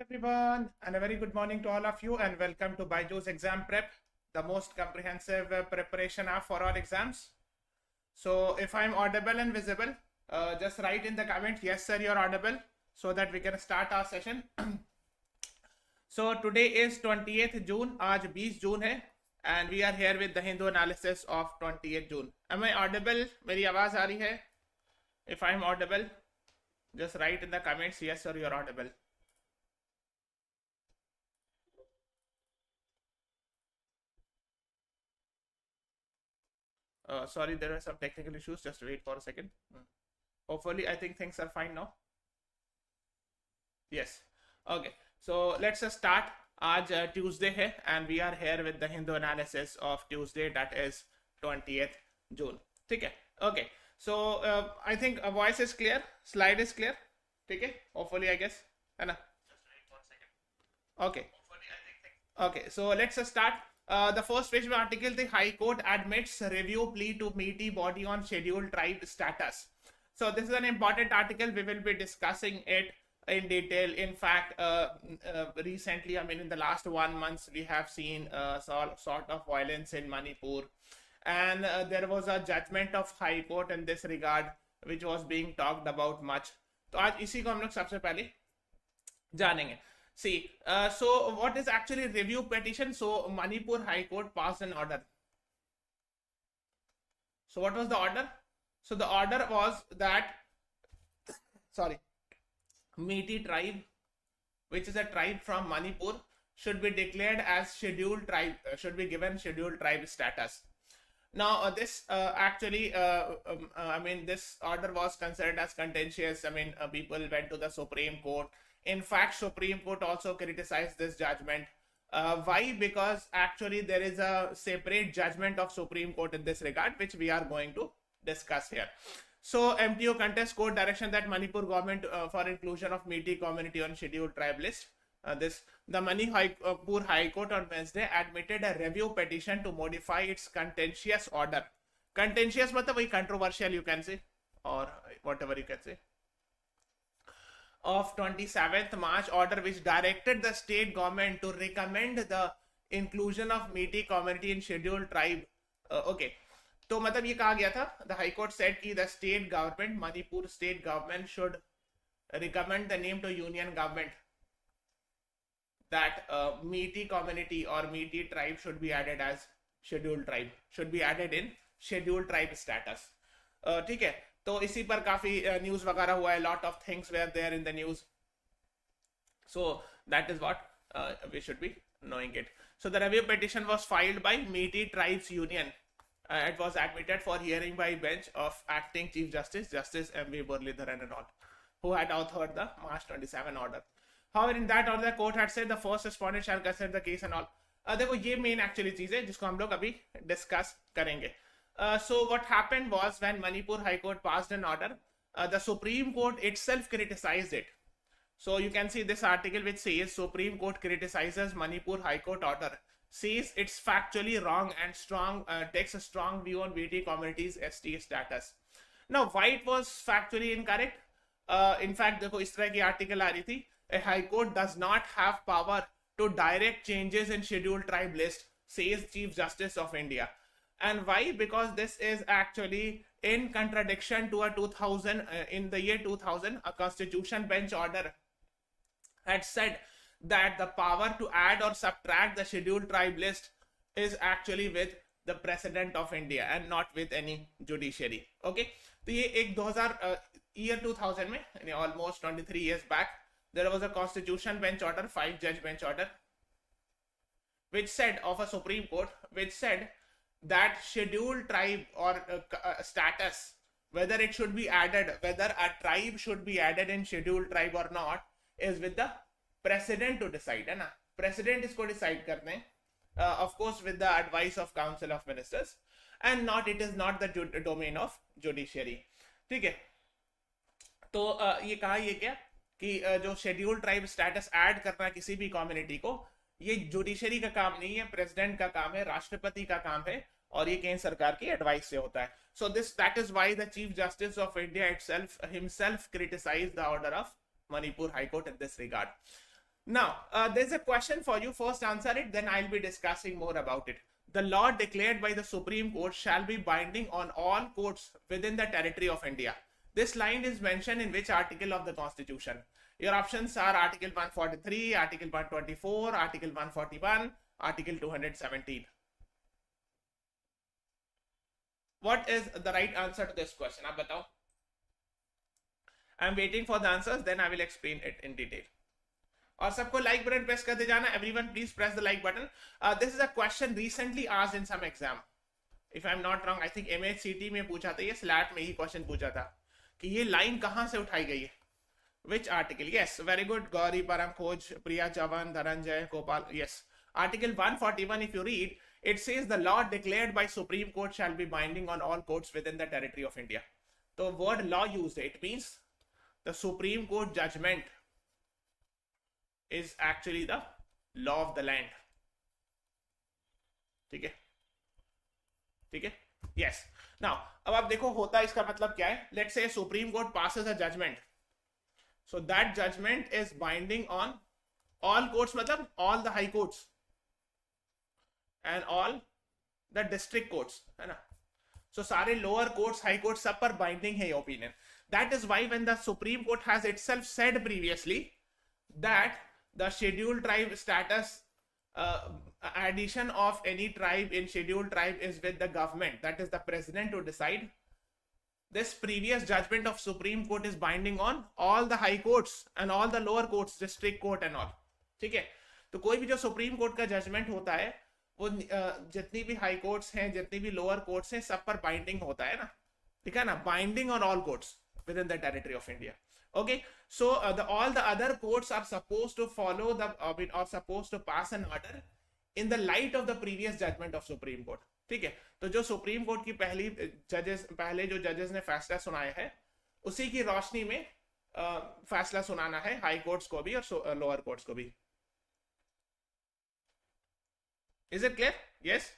everyone, and a very good morning to all of you, and welcome to BYJU'S Exam Prep, the most comprehensive preparation app for all exams. So, if I'm audible and visible, just write in the comment, yes sir, you're audible, so that we can start our session. So, today is 28th June, आज 20 जून है, and we are here with the Hindu analysis of 28th June. Am I audible? मेरी आवाज आ रही है? If I'm audible, just write in the comments, yes sir, you're audible. Sorry, there are some technical issues. Just wait for a second. Hopefully, I think things are fine now. Yes. Okay. So let's start. आज Tuesday है, and we are here with the Hindu analysis of Tuesday, that is 20th June. ठीक है. Okay. So I think a voice is clear. Slide is clear. ठीक है. Hopefully, I guess. है ना? Just wait for a second. Okay. Hopefully, I think. Okay. So let's start. The first page में article the High Court admits review plea to meaty body on scheduled tribe status. So this is an important article. We will be discussing it in detail. In fact, recently, I mean, in the last 1 month, we have seen sort of violence in Manipur, and there was a judgment of High Court in this regard, which was being talked about much. तो आज इसी को हम लोग सबसे पहले जानेंगे. See, so what is actually review petition? So Manipur High Court passed an order. So what was the order? So the order was that, sorry, Meitei tribe, which is a tribe from Manipur, should be declared as scheduled tribe, should be given scheduled tribe status. Now, this actually, I mean, this order was considered as contentious. I mean, people went to the Supreme Court. In fact, Supreme Court also criticized this judgment. Why? Because actually there is a separate judgment of Supreme Court in this regard, which we are going to discuss here. So MTO contests court direction that Manipur government for inclusion of Meitei community on scheduled tribe list. The Manipur High Court on Wednesday admitted a review petition to modify its contentious order. Contentious matlab वही controversial you can say, or whatever you can say, of 27th March order, which directed the state government to recommend the inclusion of Meitei community in scheduled tribe. Okay, तो मतलब ये कहा गया था, the High Court said कि the state government, Manipur state government, should recommend the name to union government that Meitei community or Meitei tribe should be added as scheduled tribe, should be added in scheduled tribe status. ठीक है, तो इसी पर काफी news वगैरह हुआ है. Lot of things were there in the news. So that is what we should be knowing it. So the review petition was filed by Meitei Tribes Union. It was admitted for hearing by bench of acting Chief Justice, Justice M.V. Muralidharan and all, who had authored the March 27 order. However, in that order, the court had said the first respondent shall consider the case and all. देखो ये main actually चीज है जिसको हम लोग अभी discuss करेंगे. So what happened was, when Manipur High Court passed an order, the Supreme Court itself criticized it. So you can see this article which says Supreme Court criticizes Manipur High Court order, says it's factually wrong and takes a strong view on Meitei community's ST status. Now, why it was factually incorrect? In fact, देखो इस तरह की article आ रही थी, a High Court does not have power to direct changes in scheduled tribe list, says Chief Justice of India. And why? Because this is actually in contradiction to a 2000, in the year 2000, a constitution bench order had said that the power to add or subtract the scheduled tribe list is actually with the president of India and not with any judiciary. Okay, तो ये एक 2000 में, almost 23 years back, there was a constitution bench order, 5-judge bench order, which said, of a Supreme Court, which said that scheduled tribe or status, whether it should be added, whether a tribe should be added in scheduled tribe or not, is with the president to decide, है ना? President इसको decide करते हैं, of course with the advice of Council of Ministers, and not, it is not the domain of judiciary. ठीक है, तो ये कहा ये क्या कि जो scheduled tribe status add करना किसी भी community को, ये जुडिशरी का काम नहीं है, प्रेसिडेंट का काम है, राष्ट्रपति का काम है, और ये केंद्र सरकार की एडवाइस से होता है. So that is why the chief justice of India himself criticised the order of Manipur High Court in this regard. Now, there's a question for you. First answer it, then I'll be discussing more about it. The law declared by the Supreme Court shall be binding on all courts within the territory of India. This line is mentioned in which article of the Constitution? Your options are Article 143, Article 124, Article 141, Article 217. What is the right answer to this question? Aap batao. I'm waiting for the answers, then I will explain it in detail. और सबको like button press करते जाना. Everyone please press the like button. This is a question recently asked in some exam. If I am not wrong, I think MHCT में पूछा था, ये slate में ही question पूछा था कि ये लाइन कहां से उठाई गई है. Which article? Yes, very good. Gauri, Param, Khoj, Priya Chavan, Dhananjay, Gopal. Yes. Article 141, if you read, it says the law declared by Supreme Court shall be binding on all courts within the territory of India. The word law used, it means the Supreme Court judgment is actually the law of the land. ठीक है, ठीक है. Yes. Now, अब आप देखो होता इसका मतलब क्या है. Let's say Supreme Court passes a judgment. So that judgment is binding on all courts, मतलब all the high courts and all the district courts, है ना. So सारे lower courts, high courts सब पर binding है ये opinion. That is why when the Supreme Court has itself said previously that the scheduled tribe status, addition of any tribe in scheduled tribe is with the government, that is the president to decide. This previous judgment of Supreme Court is binding on all the high courts and all the lower courts, district court and all. ठीक है. तो कोई भी जो supreme court का judgement होता है वो जितनी भी हाई कोर्ट्स हैं, जितनी भी लोअर कोर्ट्स हैं, सब पर बाइंडिंग होता है ना. ठीक है ना. Binding on all courts with in the territory of India. Okay, so all the other courts are supposed to follow the or supposed to pass an order in the light of the previous judgment of Supreme Court. ठीक है. तो जो supreme court की पहले जो जजेस ने फैसला सुनाया है उसी की रोशनी में फैसला सुनाना है हाई कोर्ट्स को भी और लोअर कोर्ट्स को भी. Is it clear? Yes.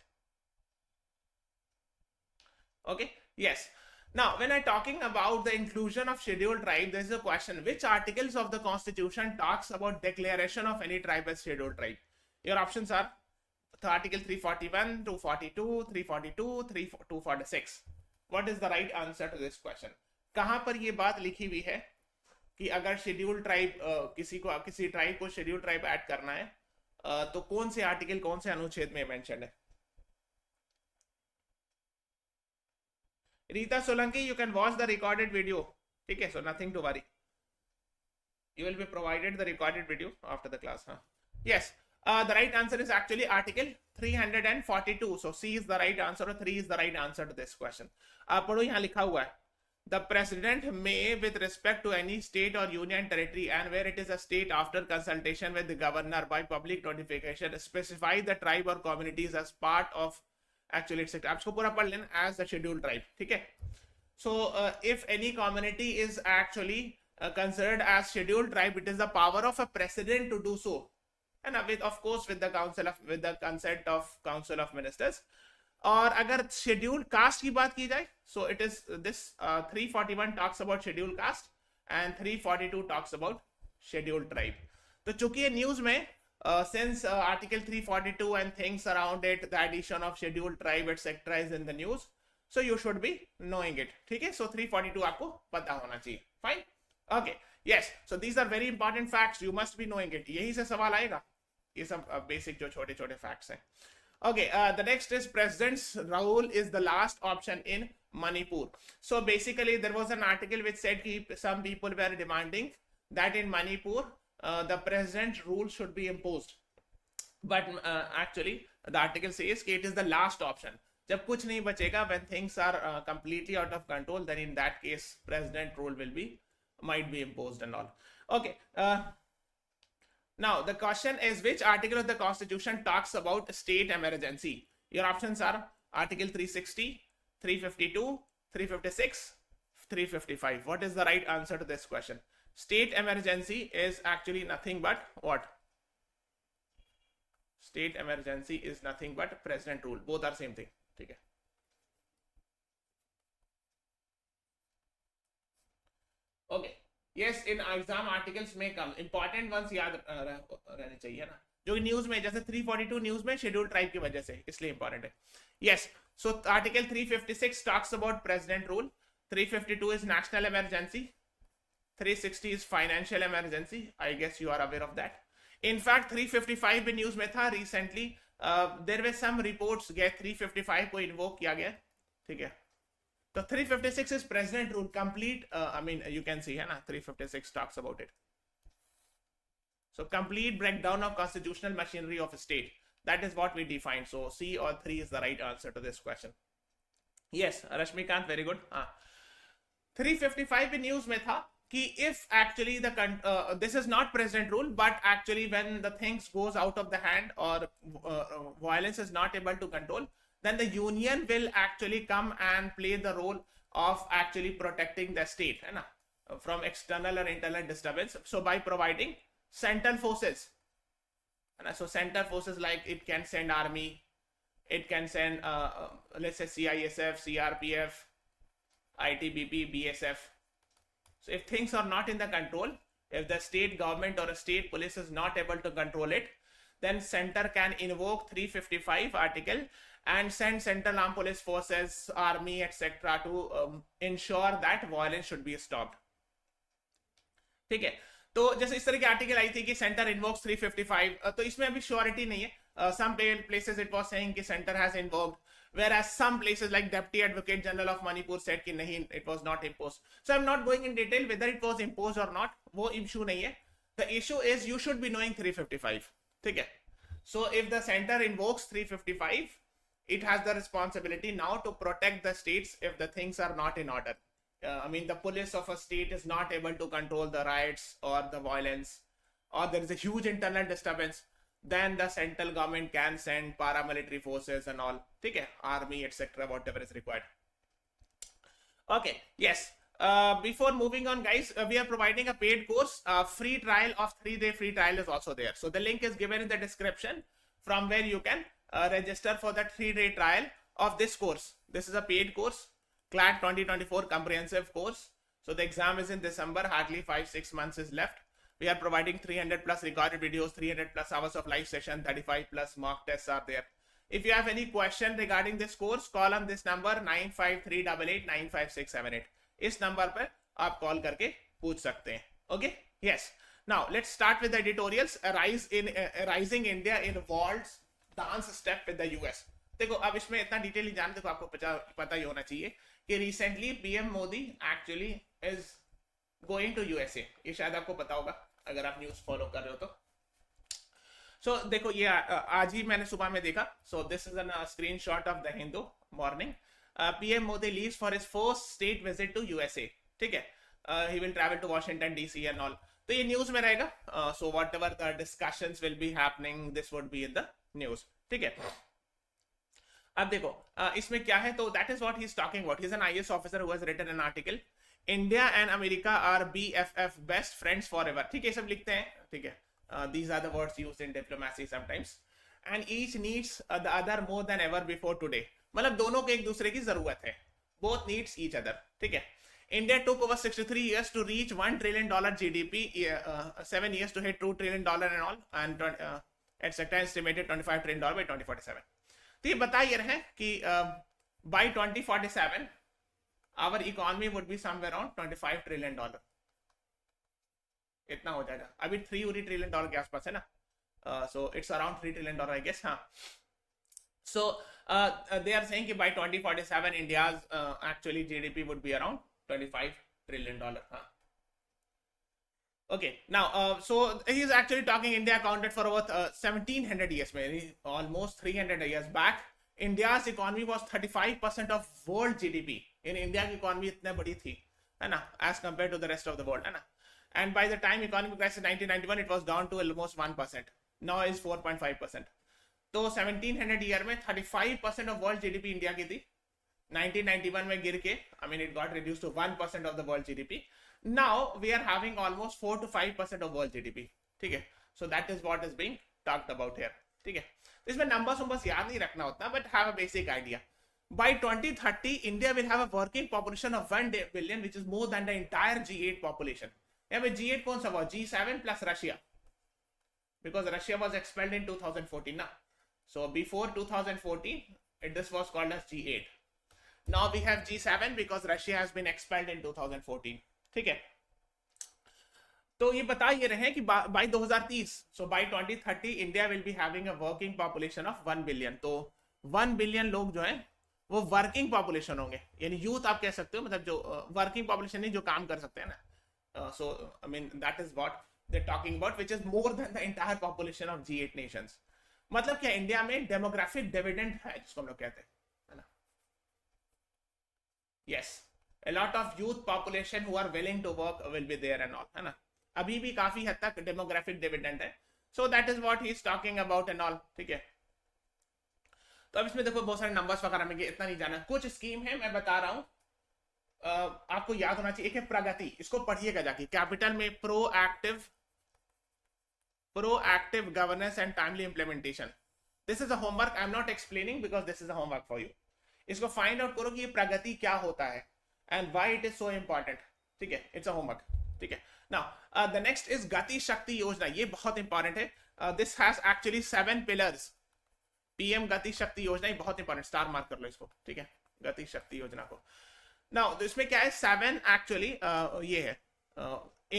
Okay. Yes. Now, when I'm talking about the inclusion of scheduled tribe, there is a question: which articles of the Constitution talks about declaration of any tribe as scheduled tribe? Your options are Article 341, 242, 342, 246. What is the right answer to this question? कहां पर ये बात लिखी हुई है कि अगर schedule tribe किसी ट्राइब को शेड्यूल ट्राइब ऐड करना है तो कौन से आर्टिकल, कौन से अनुच्छेद में मेंशन है? Rita Solanki, you can watch the recorded video. ठीक है, so nothing to worry. You will be provided the recorded video after the class. Huh? Yes, the right answer is actually Article 342. So C is the right answer or 3 is the right answer to this question. आप पढ़ो, यहाँ लिखा हुआ है The President may, with respect to any state or union territory and where it is a state after consultation with the governor by public notification, specify the tribe or communities as part of actually it's आपको पूरा पढ़ लेना as the scheduled tribe. ठीक है. So if any community is actually considered as scheduled tribe, it is the power of a president to do so, and with of course with the consent of council of ministers. और अगर scheduled caste की बात की जाए, so it is this 341 talks about scheduled caste and 342 talks about scheduled tribe. तो चूंकि ये news में since article 342 and things around it, the addition of scheduled tribe etc is in the news, so you should be knowing it. ठीक है. So 342 आपको पता होना चाहिए. Fine. Okay. Yes. So these are very important facts. You must be knowing it. यही से सवाल आएगा. ये सब basic जो छोटे छोटे facts हैं. Okay, the next is president's role is the last option in Manipur. So basically there was an article which said some people were demanding that in Manipur the president's rule should be imposed, but actually the article says it is the last option. जब कुछ नहीं बचेगा, when things are completely out of control, then in that case president rule might be imposed and all. Okay. Now, the question is which article of the Constitution talks about state emergency? Your options are Article 360, 352, 356, 355. What is the right answer to this question? State emergency is actually nothing but what? State emergency is nothing but president rule. Both are same thing. ठीक है. Okay. Yes, in exam articles में कम important ones याद रहने चाहिए ना, जो news में जैसे 342 न्यूज में शेड्यूल ट्राइब की वजह से इसलिए इंपॉर्टेंट है. Yes, so article 356 talks about president rule. 352 is national emergency. 360 is financial emergency. I guess you are aware of that. In fact, 355 भी न्यूज में था recently. There were some reports गए 355 को इन्वोक किया गया. ठीक है, तो 356 is president rule complete. I mean, you can see है ना, 356 talks about it. So complete breakdown of constitutional machinery of a state. That is what we defined. So C or 3 is the right answer to this question. Yes, Rashmikant, very good. 355 in news में था कि if actually the this is not president rule, but actually when the things goes out of the hand or violence is not able to control, then the union will actually come and play the role of actually protecting the state है ना, from external or internal disturbance. So by providing central forces, so central forces like it can send army, it can send let's say CISF, CRPF, ITBP, BSF. So if things are not in the control, if the state government or a state police is not able to control it, then center can invoke 355 article and send central armed police forces, army, etc. to ensure that violence should be stopped. ठीक है, तो जैसे इस तरह की article आई थी कि centre invokes 355, तो इसमें अभी श्योरिटी नहीं है. Some places it was saying कि center has invoked, whereas some places like Deputy Advocate General of Manipur said कि नहीं, it was not imposed. So I'm not going in detail whether it was imposed or not, वो issue नहीं है. The issue is you should be knowing 355. ठीक है, so if the center invokes 355, it has the responsibility now to protect the states if the things are not in order. I mean, the police of a state is not able to control the riots or the violence, or there is a huge internal disturbance, then the central government can send paramilitary forces and all, ठीक है, army, etc., whatever is required. Okay, yes. Before moving on, guys, we are providing a paid course. Free trial of 3-day free trial is also there. So the link is given in the description from where you can register for that 3-day trial of this course. This is a paid course, CLAT 2024 comprehensive course. So the exam is in December, hardly 5-6 months is left. We are providing 300 plus recorded videos, 300 plus hours of live session, 35 plus mock tests are there. If you have any question regarding this course, call on this number 9538895678. इस number पर आप call करके पूछ सकते हैं. Okay, yes. Now let's start with editorials. Rising India involves dance step with the US. देखो, अब इसमें इतना डिटेल नहीं जानते, तो आपको पता ही होना चाहिए कि recently PM Modi actually is going to USA. ये शायद आपको पता होगा अगर आप न्यूज फॉलो कर रहे हो तो. सो देखो, ये आज ही मैंने सुबह में देखा. So this is an screenshot of the Hindu morning. PM Modi leaves for his first state visit to USA. ठीक है, he will travel to Washington DC and all. तो ये न्यूज में रहेगा. So whatever the discussions will be happening, this would be in the news. ठीक है, अब देखो इसमें क्या है. तो that is what he is talking about. He is an IAS officer who has written an article. India and America are BFF, best friends forever एवर. ठीक है, सब लिखते हैं. ठीक है, these are the words used in diplomacy sometimes. And each needs the other more than ever before today. मतलब दोनों को एक दूसरे की जरूरत है. Both needs each other. ठीक है. India took over 63 years to reach $1 trillion GDP, 7 years to hit $2 trillion and all, and etc. estimated $25 trillion by 2047. तो ये बता ये रहे कि by 2047 our economy would be somewhere around $25 trillion. इतना हो जाएगा. अभी $3 trillion के आसपास है ना. So it's around $3 trillion, I guess. हाँ. So they are saying कि by 2047 India's actually GDP would be around $25 trillion. हाँ. Okay, now so he is actually talking India accounted for over 1700 years, maybe almost 300 years back. India's economy was 35% of world GDP. In India की economy इतने बड़ी थी, है ना, as compared to the rest of the world, है ना. And by the time economic crisis 1991, it was down to almost 1%. Now is 4.5%. तो 1700 year में 35% of world GDP इंडिया की थी. 1991 में गिर के, I mean, it got reduced to 1% of the world GDP. Now we are having almost 4 to 5% of world GDP. ठीक है, so that is what is being talked about here. ठीक है, इसमें numbers याद नहीं रखना होता, but have a basic idea. By 2030, India will have a working population of 1 billion, which is more than the entire G8 population. यहाँ पे G8 कौन सा हुआ, G7 plus Russia, because Russia was expelled in 2014 ना. So before 2014 this was called as G8. Now we have G7 because Russia has been expelled in 2014. ठीक है, तो ये बता ये रहे हैं कि by 2030, so by 2030 India will be having a working population of 1 billion. तो 1 billion लोग जो है वो वर्किंग पॉपुलेशन होंगे, यानी यूथ आप कह सकते हो, मतलब जो वर्किंग पॉपुलेशन नहीं, जो काम कर सकते हैं ना. So I mean that is what they talking about, which is more than the entire population of G8 nations. मतलब क्या इंडिया में डेमोग्राफिक डिविडेंड है जिसको हम लोग कहते हैं, है ना. Yes, a lot of youth population who are willing to work will be there and all, है ना. अभी भी काफी हद तक डेमोग्राफिक डिविडेंड है. So that is what he is talking about and all. ठीक है, तो अब इसमें देखो बहुत सारे नंबर्स वगैरह में, इतना नहीं जाना. कुछ स्कीम है मैं बता रहा हूं, आपको याद होना चाहिए. एक है प्रगति, इसको पढ़िएगा जाके कैपिटल में. Proactive governance and timely implementation. This is a homework, I am not explaining because this is a homework for you. इसको फाइंड आउट करो कि ये प्रगति क्या होता है and why it is so important. ठीक है, इट्स अ होमवर्क. ठीक है, नाउ द नेक्स्ट इज गति शक्ति योजना. ये बहुत इंपॉर्टेंट है. This has actually 7 pillars. PM Gati Shakti योजना, ये बहुत इंपॉर्टेंट, स्टार मार्क कर लो इसको. ठीक है, गति शक्ति योजना को. नाउ तो इसमें क्या है, 7 एक्चुअली ये है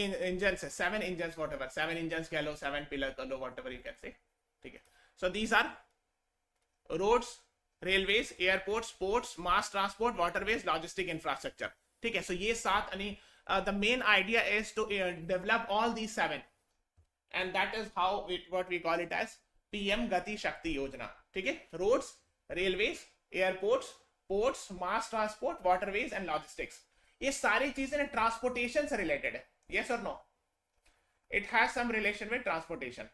इंजन है, 7 इंजन, व्हाटएवर 7 इंजन कह लो, 7 पिलर कर लो, व्हाटएवर यू कैन से. ठीक है, so these are roads, railways, airports, ports, mass transport, waterways, logistic infrastructure. ठीक है, सो ये 7, यानी the main idea is to develop all these 7 and that is how what we call it as PM Gati Shakti Yojana. ठीक है, roads, railways, airports, ports, mass transport, waterways and logistics. ये सारी चीजें transportation से रिलेटेड है. Yes or no, it has some relation with transportation,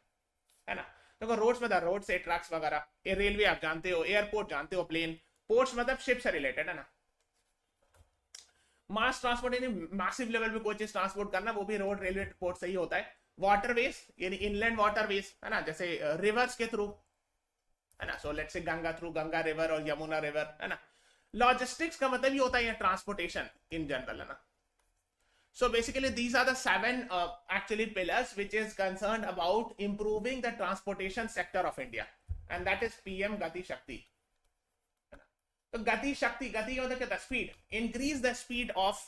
है ना. देखो रोड्स मतलब रोड से ट्रक्स वगैरह, ये रेलवे आप जानते हो, एयरपोर्ट जानते हो, प्लेन. पोर्ट्स मतलब शिप से रिलेटेड है ना. मास ट्रांसपोर्ट यानी मैसिव लेवल पे कोई चीज ट्रांसपोर्ट करना, वो भी रोड, रेलवे, पोर्ट से ही होता है. वाटरवेज यानी इनलैंड वाटरवेज, है ना, जैसे रिवर्स के थ्रू, है ना. So let's say Ganga through, Ganga river और यमुना रिवर, है ना. लॉजिस्टिक्स का मतलब ही होता है ट्रांसपोर्टेशन इन जनरल, है ना. So basically these are the 7 actually pillars which is concerned about improving the transportation sector of India, and that is PM Gati Shakti. So Gati Shakti, Gati का मतलब क्या था, speed, increase the speed of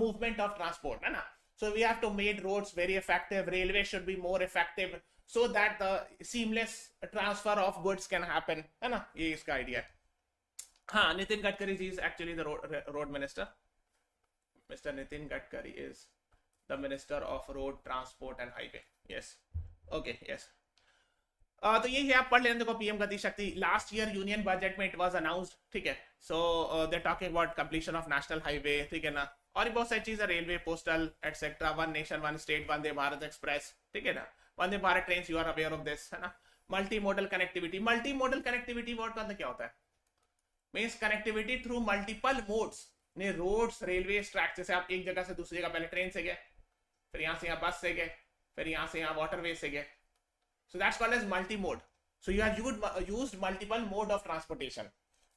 movement of transport, है ना. So we have to make roads very effective, railway should be more effective so that the seamless transfer of goods can happen, है ना. ये इसका आइडिया है. हाँ, Nitin Gadkari ji is actually the road minister. Mr. Nitin Gadkari is the Minister of Road Transport and Highway. Yes. Okay. Yes. तो ये है, आप पढ़ लेना. देखो PM Gati Shakti, last year union budget में इट वाज अनाउंस्ड. ठीक है, so they talking about completion of national highway. ठीक है ना, और बहुत सारी चीजें, railway, postal etcetera, 1 nation 1 state, Vande Bharat express. ठीक है ना, Vande Bharat train, you are aware of this, है ना. Multi modal connectivity. Multi modal connectivity word का क्या होता है, means connectivity through multiple modes, ने रोड्स, रेलवे, ट्रैक. जैसे आप एक जगह से दूसरी जगह पहले ट्रेन से गए, फिर यहां से यहाँ बस से गए, फिर यहां से यहाँ वाटरवे से गए. So that's called as multi mode. So you have used multiple mode of transportation,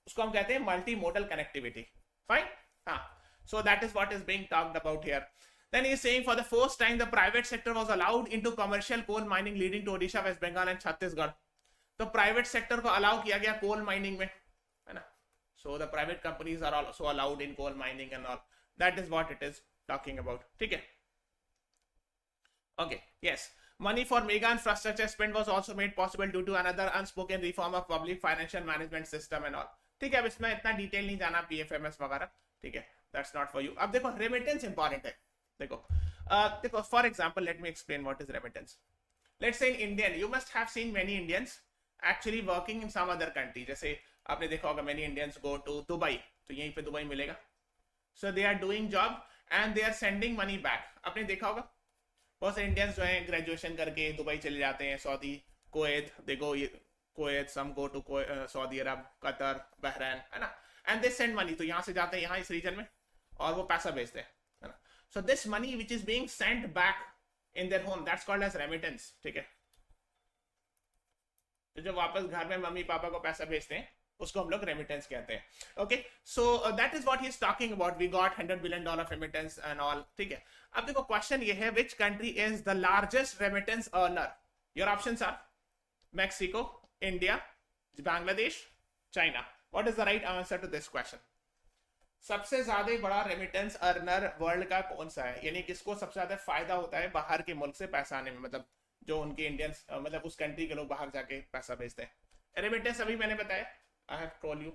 उसको हम कहते हैं मल्टी मोडल कनेक्टिविटी. फाइन. हाँ, so that is what is being talked about here. Then he is saying for the first time the private sector was allowed into commercial coal mining leading to Odisha, West Bengal and Chhattisgarh. तो private sector को allow किया गया coal mining में, है ना. So the private companies are also allowed in coal mining and all. That is what it is talking about. ठीक है. Okay. Yes. Money for mega infrastructure spend was also made possible due to another unspoken reform of public financial management system and all. ठीक है, अब इसमें इतना detail नहीं जाना, PFMS वगैरह. ठीक है, that's not for you. अब देखो रेमिटेंस इंपॉर्टेंट है. देखो देखो for example let me explain what is remittance. Let's say in Indian, you must have seen many Indians actually working in some other country. जैसे आपने देखा होगा many Indians go to Dubai, तो यहीं पे दुबई मिलेगा. So they are doing job and they are sending money back. आपने देखा होगा बहुत सारे इंडियंस जो हैं ग्रेजुएशन करके दुबई चले जाते हैं, Saudi, Kuwait, they go Kuwait, some go to Saudi Arabia, Qatar, Bahrain, है ना. एंड दे सेंड मनी, तो यहाँ से जाते हैं यहाँ इस रीजन में और वो पैसा भेजते हैं, है ना. So this money which is being sent back in their home, that's called as remittance. ठीक है, तो जब वापस घर में मम्मी पापा को पैसा भेजते हैं उसको हम लोग रेमिटेंस कहते हैं. Okay, so that is what he is talking about. We got $100 billion remittance and all. ठीक है, अब देखो क्वेश्चन ये है, which country is the largest remittance earner? Your options are Mexico, India, Bangladesh, China. What is the right answer to this question? सबसे ज्यादा बड़ा remittance earner world का कौन सा है, यानी किसको सबसे ज्यादा फायदा होता है बाहर के मुल्क से पैसा आने में, मतलब जो उनके इंडियंस मतलब उस कंट्री के लोग बाहर जाके पैसा भेजते हैं. रेमिटेंस अभी मैंने बताया, आई हैव टोल्ड यू.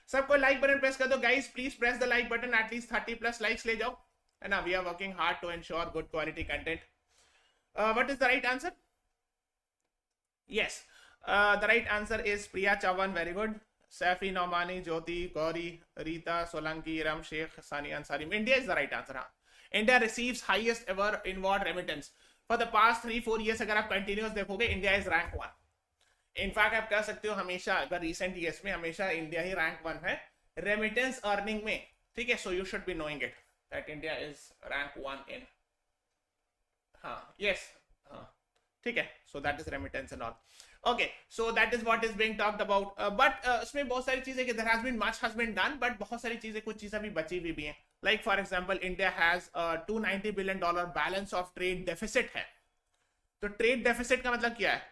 सबको लाइक बटन प्रेस कर दो guys, please press the like button, at least 30+ likes ले जाओ, है ना. We are working hard to ensure good quality content. What is the right answer? Yes, the right answer is Priya Chauhan. Very good. Saifi Naumani, Jyoti, Gauri, Rita Solanki, Ram Sheikh, Sania Ansari. India is the right answer. हाँ, India receives highest ever inward remittance for the past 3-4 years. अगर आप continuous देखोगे, India is rank 1. In fact आप कह सकते हो हमेशा, अगर रिसेंट ईयर्स में हमेशा इंडिया ही रैंक 1 है रेमिटेंस अर्निंग में. ठीक है, so you should be knowing it that India is rank 1 in. हाँ, यस, हाँ, ठीक है. So that is remittance and all. Okay, so that is what is being talked about. But इसमें बहुत सारी चीजें कि there has been much has been done, but बहुत सारी चीजें, कुछ चीजें भी बची हुई भी हैं. Like for example, India has $290 billion balance of trade deficit है. तो ट्रेड डेफिसिट का मतलब क्या है?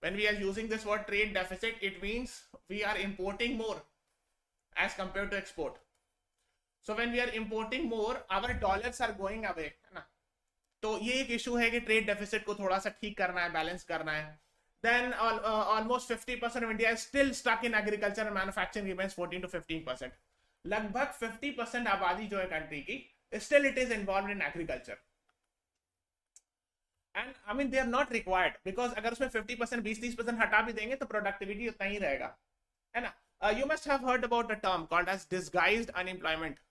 When we are using this word trade deficit, it means we are importing more as compared to export. So when we are importing more, our dollars are going away, है ना. तो ये एक issue है कि ट्रेड डेफिसिट को थोड़ा सा ठीक करना है, बैलेंस करना है. Then almost 50% of India is still stuck in agriculture and manufacturing remains 14 to 15%. लगभग 50% आबादी जो है कंट्री की, still it is involved in agriculture. And I mean they are not required, because अगर उसमें 50% 20-30% हटा भी देंगे तो प्रोडक्टिविटी उतना ही रहेगा, है ना. You must have heard about the term called as disguised unemployment.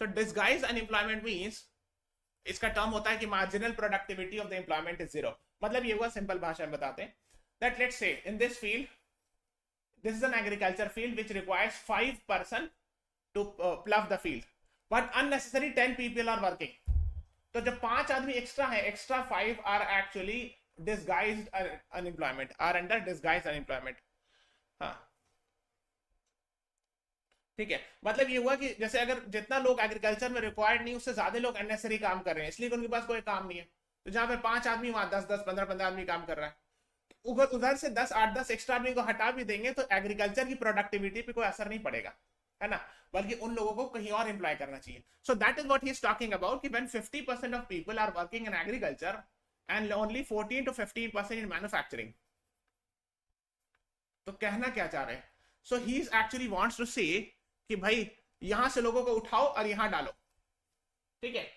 So disguised unemployment means, इसका टर्म होता है कि marginal productivity of the employment is 0. मतलब ये हुआ, सिंपल भाषा में बताते हैं, that let's say in this field, this is an agriculture field which requires 5 person to plough the field, but unnecessary 10 people are working. तो जब 5 आदमी एक्स्ट्रा है, extra 5 are actually disguised unemployment, are under disguised unemployment. हाँ, ठीक है. मतलब ये हुआ कि जैसे अगर जितना लोग एग्रीकल्चर में रिक्वायर्ड नहीं, उससे ज्यादा लोग अननेसेसरी काम कर रहे हैं, इसलिए उनके पास कोई काम नहीं है. तो जहां पे 5 आदमी, वहां 10-10, 15-15 आदमी काम कर रहा है. उधर से 10-8-10 एक्स्ट्रा आदमी को हटा भी देंगे तो एग्रीकल्चर की प्रोडक्टिविटी पे कोई असर नहीं पड़ेगा, है ना, बल्कि उन लोगों को कहीं और एम्प्लॉय करना चाहिए. So that is what he is talking about कि when 50% of people are working in agriculture and only 14 to 15% in manufacturing. तो कहना क्या चाह रहे हैं? So he is actually wants to say कि भाई यहां से लोगों को उठाओ और यहां डालो. ठीक है,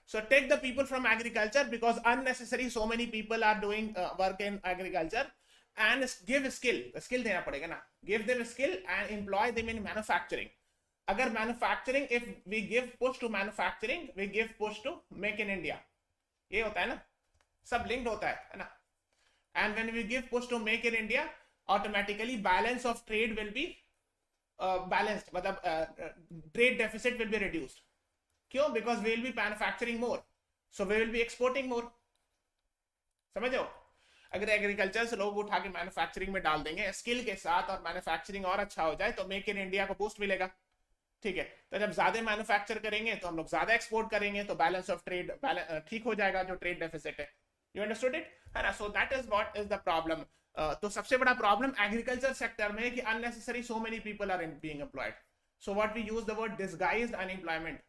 so take the people from agriculture because unnecessary so many people are doing work in agriculture, and give skill देना पड़ेगा ना, give them skill and employ them in manufacturing. अगर manufacturing, if we give push to manufacturing, we give push to make in India. ये होता है ना, सब linked होता है ना. And when we give push to make in India, automatically balance of trade will be balanced, मतलब trade deficit will be reduced. क्यों? Because we will be manufacturing more, so we will be exporting more. समझो, अगर agriculture से लोग उठा के manufacturing में डाल देंगे स्किल के साथ, और मैन्युफैक्चरिंग और अच्छा हो जाए, तो मेक इन इंडिया को बूस्ट मिलेगा. ठीक है, तो जब ज्यादा मैन्युफैक्चर करेंगे तो हम लोग ज्यादा एक्सपोर्ट करेंगे, तो बैलेंस ऑफ ट्रेड ठीक हो जाएगा, जो ट्रेड डेफिसिट है. यू अंडरस्टूड इट, है ना. So that is what is the problem. तो सबसे बड़ा प्रॉब्लम एग्रीकल्चर सेक्टर में है कि unnecessary so many people are being employed. So what we use the word disguised unemployment.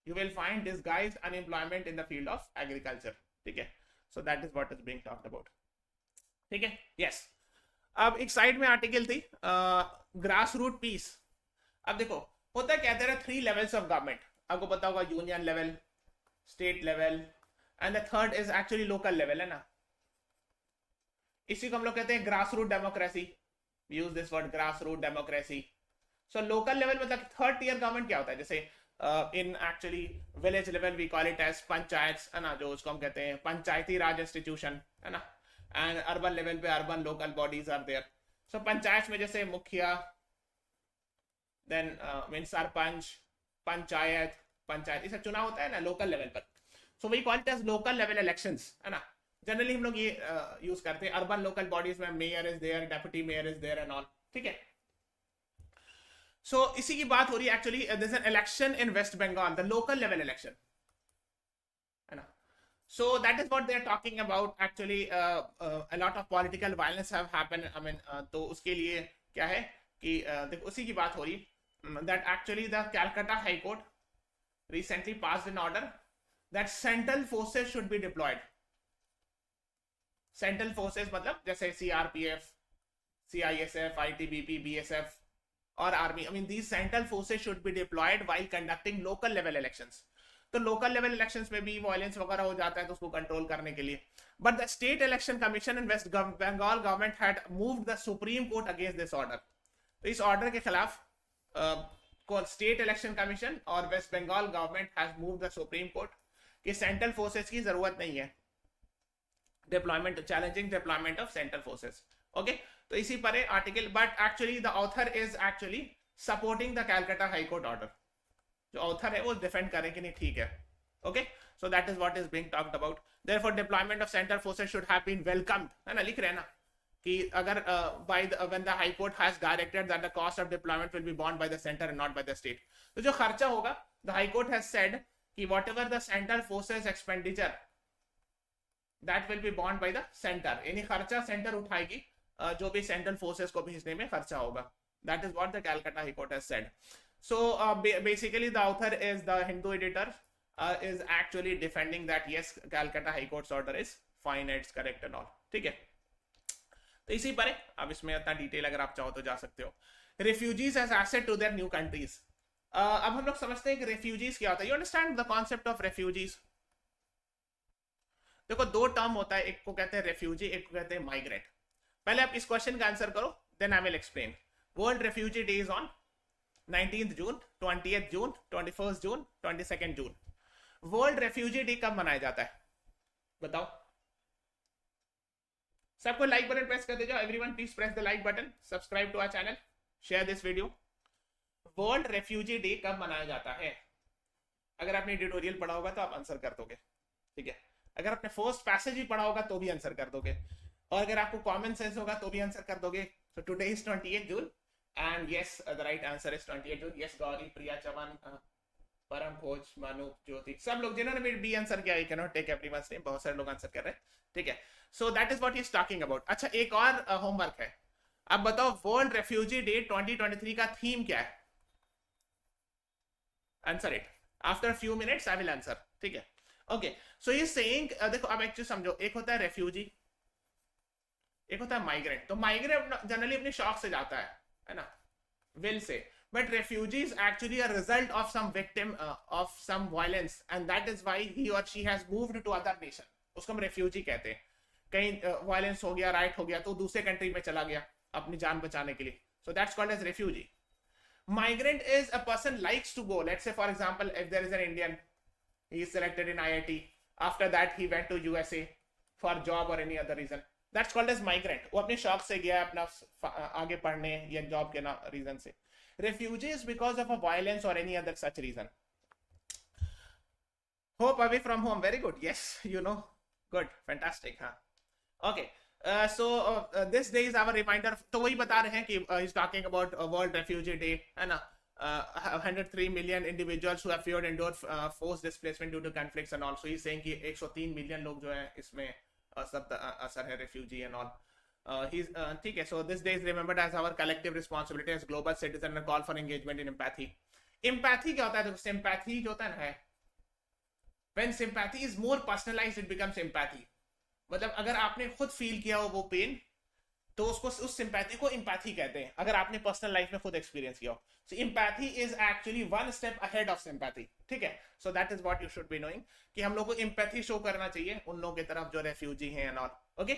You will find disguised unemployment in the field of agriculture. ठीक है, so that is what is being talked about. ठीक है, yes. अब एक side में article थी grass root piece. अब देखो होता है क्या, there are 3 levels of government. आपको पता होगा, union level, state level, and the third is actually local level, है ना. इसी को हम लोग कहते हैं grass root democracy. Use this word grass root democracy. So local level मतलब थर्ड टियर गवर्नमेंट क्या होता है, जैसे in actually village level we call it as panchayats, है ना, जो उसको हम कहते हैं पंचायती राज इंस्टीट्यूशन, है ना. एंड अर्बन लेवल पे urban local bodies are there. So panchayat में जैसे मुखिया, देन मीन सरपंच, पंचायत, इसे चुनाव होता है ना लोकल लेवल पर. So we call it as local level elections, है ना. जनरली हम लोग ये यूज करते हैं अर्बन लोकल बॉडीज में mayor is there, deputy mayor is there and all, ठीक है। सो इसी की बात हो रही है actually, there is an election in West Bengal, the local level election, है ना। So that is what they are talking about actually. A lot of political violence have happened. I mean, तो उसके लिए क्या है कि देखो उसी की बात हो रही, that actually the Calcutta High Court recently passed an order that central forces should be deployed. Central forces मतलब जैसे CRPF, CISF, ITBP, BSF और Army. I mean these central forces should be deployed while conducting local level elections. तो local level elections में भी violence वगैरह हो जाता है तो उसको कंट्रोल करने के लिए। But the state election commission in West Bengal government had moved the supreme court against this order. तो इस ऑर्डर के खिलाफ स्टेट इलेक्शन कमीशन और West Bengal government has moved the supreme court कि सेंट्रल फोर्सेस की जरूरत नहीं है deployment, challenging deployment of central forces. Okay, तो इसी पर है article, but actually the author is actually supporting the Calcutta high court order. जो ऑथर है वो डिफेंड करे कि नहीं ठीक है। Okay, so that is what is being talked about. Therefore deployment of central forces should have been welcomed, है ना, लिख रहे हैं ना कि अगर by when the high court has directed that the cost of deployment will be borne by the centre and not by the state. तो जो खर्चा होगा, the high court has said कि whatever the central forces expenditure that will be borne by the centre, यानी खर्चा centre उठाएगी जो भी सेंट्रल फोर्सेस को भेजने में खर्चा होगा। That is what the Calcutta high court has said. So basically the author is the Hindu editor is actually defending that yes, Calcutta High Court's order is fine, it's correct and all, ठीक है। तो इसी पर है, अब इसमें इतना detail अगर आप चाहो तो जा सकते हो। Refugees as asset to their new countries। अब हम लोग समझते हैं कि refugees क्या होता है। You understand the concept of refugees? देखो दो टर्म होता है, एक को कहते हैं refugee, एक को कहते हैं migrant। पहले आप इस क्वेश्चन का आंसर करो, then I will explain। World Refugee Day is on 19th June, 20th June, 21st June, 22nd June। World refugee day कब मनाया जाता है बताओ? सबको लाइक बटन प्रेस कर दे जाओ। Everyone please press the like button, subscribe to our channel, share this video. World refugee day कब मनाया जाता है? अगर आपने एडिटोरियल पढ़ा होगा तो आप आंसर कर दोगे, ठीक है। अगर आपने फर्स्ट पैसेज ही पढ़ा होगा तो भी आंसर कर दोगे, और अगर आपको कॉमन सेंस होगा तो भी आंसर कर दोगे। So today is 28th June and yes, the right answer is 28th June। yes, Gauri, Priya, Chaman, Param Khoj, Manu, ज्योति, सब लोग जिन्होंने भी बी आंसर किया, I can not take everyone's name, बहुत सारे लोग आंसर कर रहे हैं, ठीक है। So that is what he is talking about. अच्छा, एक और होमवर्क है। अब बताओ वर्ल्ड रेफ्यूजी डे 2023 का थीम क्या है? Answer it after few minutes, I will answer, ठीक है। ओके, सो ये सेइंग, देखो अब एक चीज समझो, एक होता है रेफ्यूजी, एक होता है माइग्रेंट। तो माइग्रेंट जनरली अपने शौक से जाता है ना, will say, but refugee is actually a result of some victim of some violence and that is why he or she has moved to other nation. उसको हम रेफ्यूजी कहते हैं। कहीं वायलेंस हो गया, राइट हो गया, तो दूसरे कंट्री में चला गया अपनी जान बचाने के लिए, so that's called as refugee. Migrant is a person likes to go, let's say for example if there is an Indian, he is selected in IIT, after that he went to USA for job or any other reason, that's called as migrant। वो अपने शौक से गया अपना आगे पढ़ने या job के रीजन से। Refugee is because of a violence or any other such reason। Hope away from home, very good, yes, you know, good, fantastic, हाँ, okay। So this day is our reminder। तो वही बता रहे हैं कि he's talking about World Refugee Day, है ना। 103 million individuals who have feared endured forced displacement due to conflicts and all। So he's saying कि 103 million लोग जो है इसमें सब असर है refugee and all। He's ठीक है। So this day is remembered as our collective responsibility as global citizen and call for engagement in empathy। Empathy क्या होता है? देखो sympathy जो होता है, when sympathy is more personalized it becomes empathy। मतलब अगर आपने खुद फील किया हो वो पेन, तो उसको उस सिंपैथी को एम्पैथी कहते हैं, अगर आपने पर्सनल लाइफ में खुद एक्सपीरियंस किया हो। So empathy is actually one step ahead of sympathy, ठीक है। So that is what you should be knowing कि हम लोग को एम्पैथी शो करना चाहिए उन लोगों की तरफ जो रेफ्यूजी हैं and all, okay.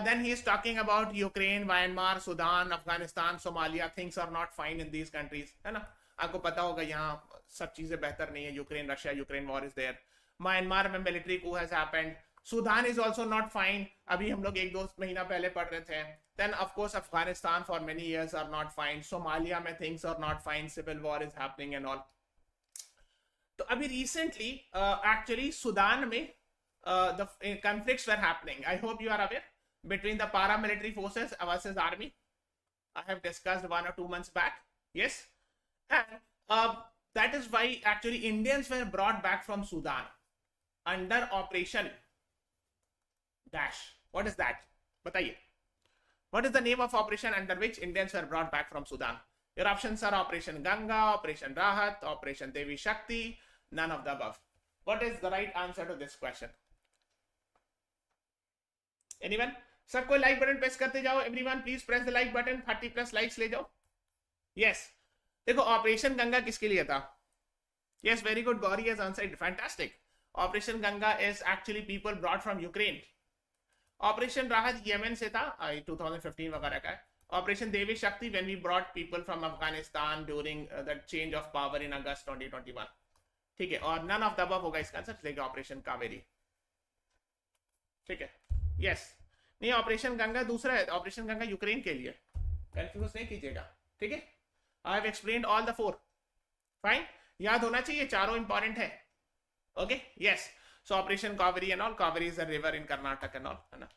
Then he is talking about Ukraine, Myanmar, Sudan, Afghanistan, Somalia. Things are not fine in these countries, है ना। आपको पता होगा यहाँ सब चीजें बेहतर नहीं है। Ukraine, Russia, Ukraine war is there. Myanmar में military coup has happened. Sudan is also not fine, अभी हम लोग 1-2 महीना पहले पढ़ रहे थे। Then of course Afghanistan for many years are not fine। Somalia में things are not fine, civil war is happening and all। तो अभी recently actually सूडान में the conflicts were happening. I hope you are aware, between the paramilitary forces versus army. I have discussed 1 or 2 months back. Yes, and that is why actually Indians were brought back from Sudan under Operation Dash. What is that? Bataiye. What is the name of operation under which Indians were brought back from Sudan? Your options are Operation Ganga, Operation Rahat, Operation Devi Shakti, none of the above. What is the right answer to this question? Anyone? सबको like button press करते जाओ. Everyone please press the like button. 30 plus likes ले जाओ. Yes, देखो operation Ganga किसके लिए था? Yes, very good. Gauri has answered. Fantastic. Operation Ganga is actually people brought from Ukraine. Operation Rahat Yemen से था, 2015 वगैरह का है. Operation Devi Shakti when we brought people from Afghanistan during the change of power in August 2021. ठीक है, और नन ऑफ द अबव होगा इसका आंसर. लेकिन ऑपरेशन कावेरी. ठीक है, यस. नहीं, ऑपरेशन गंगा दूसरा है. ऑपरेशन गंगा यूक्रेन के लिए, कंफ्यूज नहीं कीजिएगा. ठीक है, I have explained all the 4. Fine, याद होना चाहिए, चारों इंपॉर्टेंट है. Okay, yes. So operation Kaveri and all. Kaveri is a river in Karnataka and all, है ना.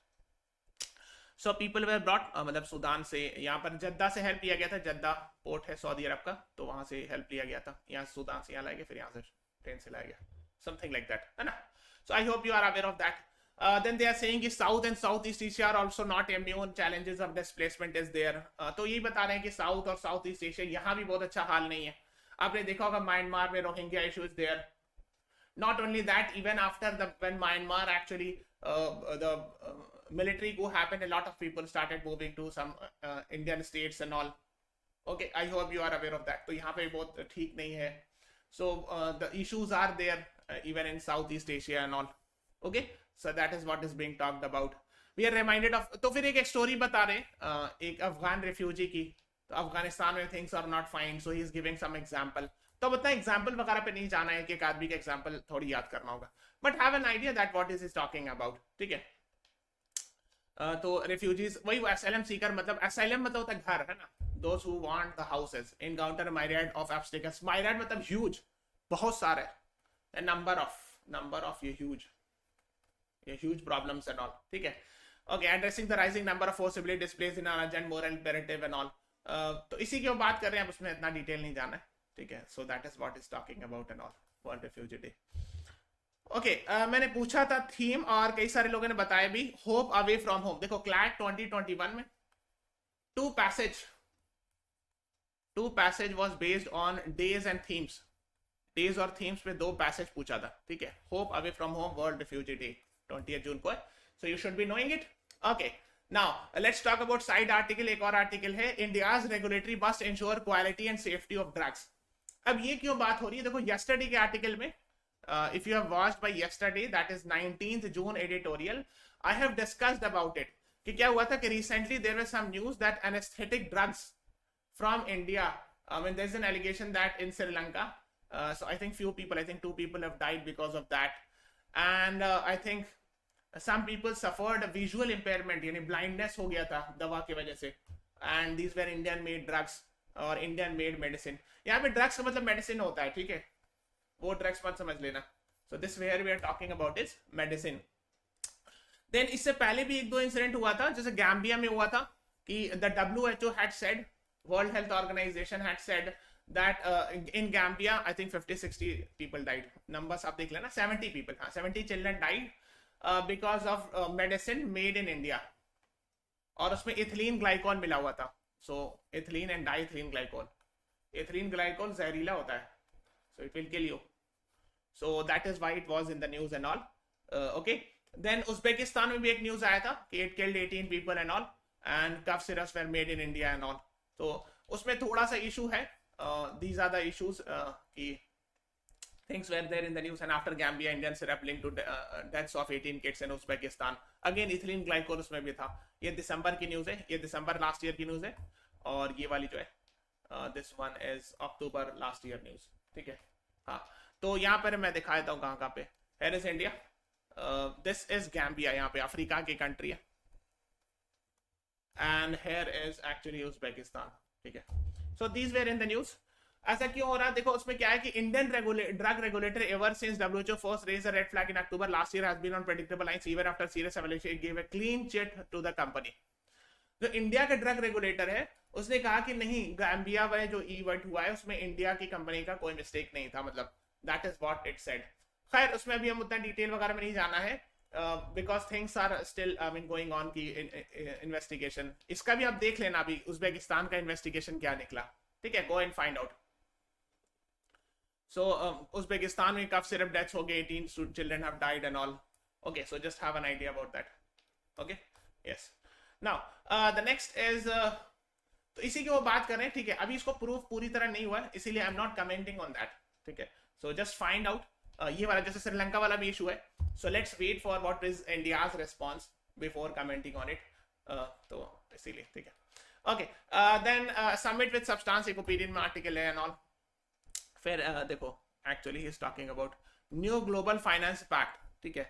सो पीपल वेर ब्रॉट, मतलब सूडान से, यहाँ पर जद्दा से हेल्प लिया गया था. जद्दा पोर्ट है सऊदी अरब का, तो वहां से हेल्प लिया गया था. यहाँ सूडान से यहाँ लाया गया, फिर यहाँ से ट्रेन से लाया गया, समथिंग लाइक दैट, है ना. So I hope you are aware of that. Then they are saying is South and Southeast Asia are also not immune. Challenges of displacement is there. तो यही बता रहे हैं कि South और Southeast Asia यहाँ भी बहुत अच्छा हाल नहीं है. आपने देखा होगा म्यांमार में Rohingya issue is there. Not only that, even after when Myanmar actually the military coup happened, a lot of people started moving to some Indian states and all. Okay, I hope you are aware of that. तो यहाँ पे बहुत ठीक नहीं है. So the issues are there even in Southeast Asia and all. Okay, so that is what is being talked about. We are reminded of. तो फिर एक स्टोरी बता रहे एक अफगान रिफ्यूजी की. तो अफगानिस्तान में things are not fine, so he is giving some example. तो बता, एग्जांपल वगैरह पे नहीं जाना है कि एक आदमी का एग्जांपल थोड़ी याद करना होगा, but have an idea that what is talking about. ठीक है, तो रिफ्यूजीज वही एसाइलम सीकर, मतलब एसाइलम मतलब होता है घर, है ना. Those who want the houses encounter myriad of obstacles. Myriad मतलब ह्यूज, बहुत सारे, नंबर ऑफ ये ह्यूज problems and all. ठीक है, okay, addressing the rising number of forcibly displaced in an urgent moral imperative and all. तो इसी की बात कर रहे हैं, अब उसमें इतना डिटेल नहीं जाना है. ठीक है, so that is what is talking about and all. World Refugee Day. Okay, मैंने पूछा था थीम और कई सारे लोगों ने बताया भी. Hope away from home. देखो CLAT 2021 में two passage was based on days and themes. Days और थीम्स पे 2 पैसेज पूछा था. ठीक है, hope away from home, world refugee day 20 June को है. So you should be knowing it. Okay, now let's talk about side article. एक और आर्टिकल है, India's regulatory must ensure quality and safety of drugs. अब ये क्यों बात हो रही है? देखो यस्टरडे के आर्टिकल में, if you have watched by yesterday, that is 19th June editorial, I have discussed about it कि क्या हुआ था कि recently there was some news that anesthetic drugs from India, I mean there is an allegation that in Sri Lanka, so I think 2 people have died because of that, and I think some people suffered a visual impairment, यानी blindness हो गया था दवा की वजह से, and these were Indian made drugs और Indian made medicine. यहाँ पे drugs का मतलब medicine होता है, ठीक है, वो drugs मत समझ लेना. So this where we are talking about is medicine. Then इससे पहले भी 1-2 इंसिडेंट हुआ था, जैसे गैम्बिया में हुआ था कि the WHO had said, World Health Organization had said that in Gambia, I think 50-60 people died. Numbers आप देख लेना, 70 people, 70 children died because of medicine made in India. और उसमें इथिलीन ग्लाइकोल मिला हुआ था. So ethylene and diethylene glycol. Ethylene glycol जहरीला होता है, so it will kill you. So that is why it was in the news and all. Okay. Then Uzbekistan में भी एक न्यूज आया था कि it killed 18 people and all, and cough syrups were made in India and all. तो उसमें थोड़ा सा इशू है. These are the issues. Things were there in the news, and after Gambia, Indian syrup linked to deaths of 18 kids in Uzbekistan. Again, ethylene glycol उसमें भी था. ये दिसंबर की न्यूज है, ये दिसंबर लास्ट ईयर की न्यूज है, और ये वाली जो है this one is October last year news. ठीक है, हाँ. तो यहाँ पर मैं दिखा देता हूँ कहाँ पे. Here is India. This is Gambia, यहाँ पे अफ्रीका की कंट्री है, and here is actually Uzbekistan. ठीक है. So these were in the news. ऐसा क्यों हो रहा है? देखो उसमें क्या है कि Indian drug regulator ever since WHO first raise a red flag in October last year has been on predictable lines even after serious evaluation it give a clean chit to the company. जो India का drug regulator है उसने कहा कि नहीं, Gambia में जो event हुआ है उसमें इंडिया की कंपनी का कोई मिस्टेक नहीं था, मतलब that is what it said. खैर उसमें अभी हम उतना डिटेल वगैरह में नहीं जाना है, because things are still I mean going on की इन्वेस्टिगेशन। इसका भी आप देख लेना अभी उज्बेकिस्तान का इन्वेस्टिगेशन क्या निकला, ठीक है, go and find out. So Uzbekistan में कफ सिरप डेथ्स हो गए, 18 children have died and all. Okay, so just have an idea about that. Okay, yes. Now the next is, तो इसी की वो बात कर रहे हैं, ठीक है। अभी इसको प्रूफ पूरी तरह नहीं हुआ है, इसीलिए I am not commenting on that, ठीक है। So just find out. ये वाला जैसे श्रीलंका वाला भी इशू है, so let's wait for what is India's response before commenting on it. तो इसीलिए, ठीक है। Okay, then summit with substance, एक ओपिनियन में आर्टिकल है एंड ऑल। फिर देखो actually he is talking about new global finance pact, ठीक है।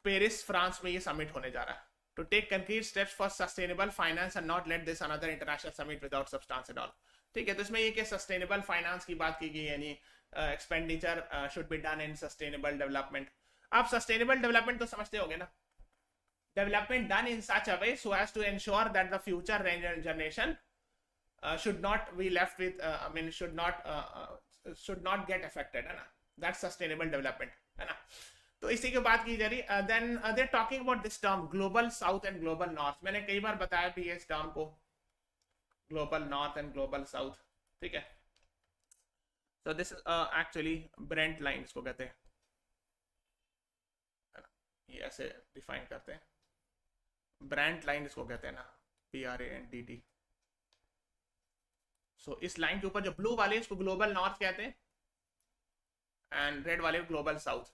पेरिस फ्रांस में ये समिट होने जा रहा है, to take concrete steps for sustainable finance and not let this another international summit without substance at all, ठीक है। तो इसमें ये कि सस्टेनेबल फाइनेंस की बात की गई, यानी expenditure should be done in sustainable development. आप सस्टेनेबल डेवलपमेंट तो समझते होगे ना, development done in such a way so as to ensure that the future generation should not be left with I mean should not get affected, है ना, that's sustainable development, है ना। तो इसी की बात की जा रही। then they're talking about this term global south and global north। मैंने कई बार बताया भी इस टर्म को, global north and global south, ठीक है। so this is actually Brent line इसको कहते हैं, है ना, ये ऐसे डिफाइन करते हैं, Brent line इसको कहते हैं ना, BRANDT। सो इस लाइन के ऊपर जो ब्लू वाले इसको ग्लोबल नॉर्थ कहते हैं एंड रेड वाले global south.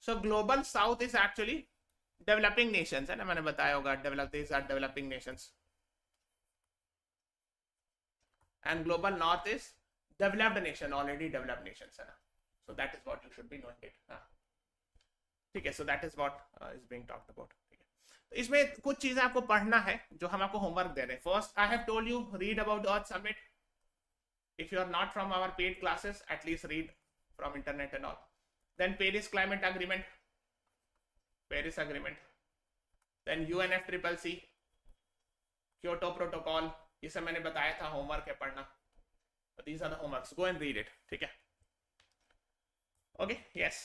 So global south is actually developing Nations, है ना, मैंने बताया होगा, developing Nations, and global north is developed nation, already developed Nations, है ना। So that is what you should be knowing it, ठीक है। So that is what is being talked about, ठीक है। तो इसमें कुछ चीजें आपको पढ़ना है जो हम आपको होमवर्क दे रहे हैं। First, I have told you read about earth summit. If you are not from our paid classes, at least read from internet and all. Then Paris Climate Agreement, Paris Agreement. Then UNFCCC, Kyoto Protocol, ये सब मैंने बताया था, homework है पढ़ना। These are the homeworks. Go and read it, ठीक है। Okay, yes.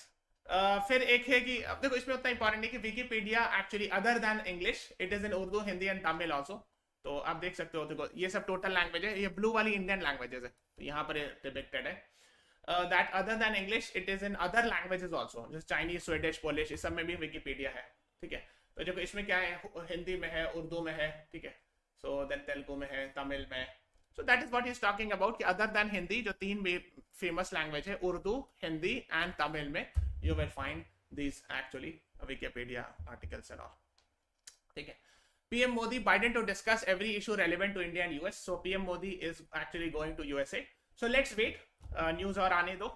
फिर एक है कि अब देखो इसमें उतना इंपॉर्टेंट नहीं कि Wikipedia actually other than English it is in Urdu, Hindi and Tamil also. तो आप देख सकते हो, देखो ये सब टोटल लैंग्वेज है, ये ब्लू वाली इंडियन लैंग्वेजेस है, तो यहाँ पर डिपिक्टेड है। That other than English it is in other languages also, जैसे चाइनीज, स्वीडिश, पोलिश, इस सब में भी विकिपीडिया है, ठीक है। तो देखो इसमें क्या है, हिंदी में है, उर्दू में है, ठीक है। सो देन तेलुगु में है, तमिल में। सो that is what he is talking about कि अदर देन हिंदी जो तीन फेमस लैंग्वेज है, उर्दू, हिंदी एंड तमिल में you will find this actually Wikipedia articles and all, ठीक है। PM Modi, Biden to discuss every issue relevant to India and US. So PM Modi is actually going to USA. So let's wait. News और आने दो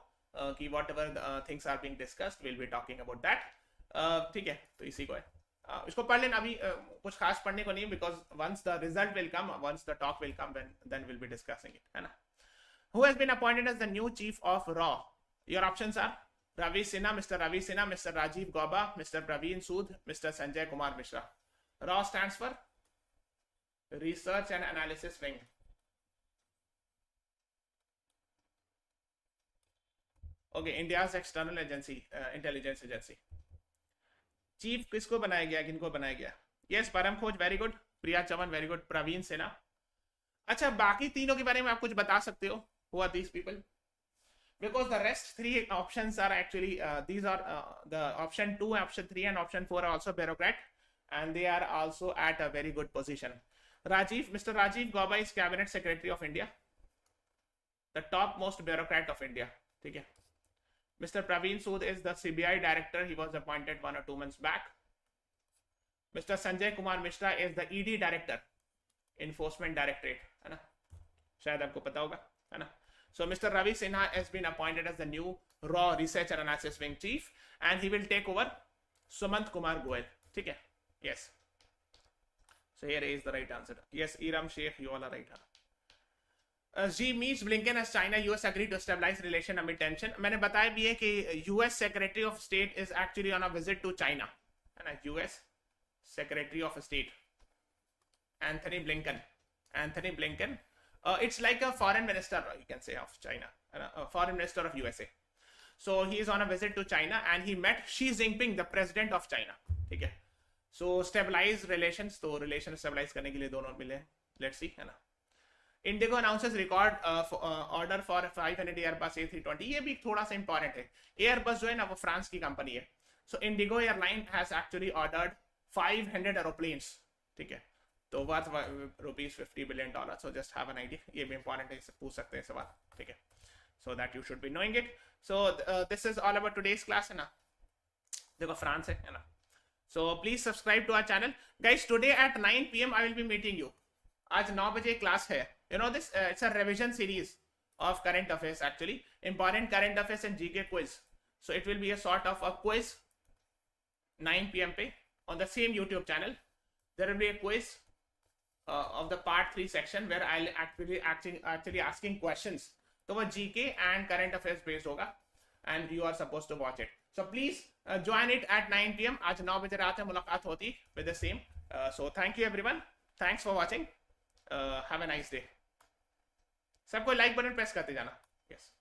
कि whatever things are being discussed, we'll be talking about that. ठीक है, तो इसी को है, इसको पढ़ लेना। अभी कुछ खास पढ़ने को नहीं, because once the result will come, once the talk will come, then we'll be discussing it, है ना। Who has been appointed as the new chief of RAW? Your options are Ravi Sinha, Mr. Ravi Sinha, Mr. Rajiv Gauba, Mr. Praveen Sood, Mr. Sanjay Kumar Mishra. RAW stands for Research and Analysis Wing. Okay, India's external agency, intelligence agency. Chief किसको बनाया गया, किनको बनाया गया? Yes, परम खोज, very good. प्रिया चमन, very good. Praveen Sinha. अच्छा, बाकी तीनों के बारे में आप कुछ बता सकते हो? Who are these people? Because the rest three options are actually these are the option 2, option 3 and option 4 are also bureaucrat. And they are also at a very good position. Mr. Rajiv Gauba is Cabinet Secretary of India, the topmost bureaucrat of India. ठीक है। Mr. Praveen Sood is the CBI director. He was appointed 1 or 2 months back. Mr. Sanjay Kumar Mishra is the ED director, Enforcement Directorate, है ना, शायद आपको पता होगा, है ना। So Mr. Ravi Sinha has been appointed as the new RAW Research and Analysis Wing Chief, and he will take over Sumant Kumar Goel, ठीक है। Yes. So here is the right answer. Yes, Iram Sheikh, you all are right. Xi meets Blinken as China US agree to stabilise relation amid tension. मैंने बताया भी है कि US secretary of state is actually on a visit to China, है ना. US secretary of state Anthony Blinken. It's like a foreign minister, you can say, of China, foreign minister of USA. So he is on a visit to China and he met Xi Jinping, the president of China. ठीक है. So stabilize relations, तो relation stabilize करने के लिए दोनों मिले. Let's see, है ना. Indigo announces record order for 500 Airbus A320. ये भी थोड़ा सा important है. Airbus जो है ना वो फ्रांस की कंपनी है. So Indigo airline has actually ordered 500 aeroplanes. ठीक है. तो worth $50 billion. So just have an idea. ये भी important है, पूछ सकते हैं सवाल. ठीक है. So that you should be knowing it. So this is all about today's class, है ना. देखो फ्रांस है ना. So please subscribe to our channel, guys. Today at 9 PM I will be meeting you. आज 9 बजे क्लास है. You know this? It's a revision series of current affairs actually. Important current affairs and GK quiz. So it will be a sort of a quiz 9 PM पे on the same YouTube channel. There will be a quiz of the part 3 section where I'll actually asking questions. तो वो GK and current affairs based होगा and you are supposed to watch it. So please join it at 9 PM. आज 9 बजे रात में मुलाकात होती with the same. So thank you everyone. Thanks for watching. Have a nice day. सबको like button press करते जाना. Yes.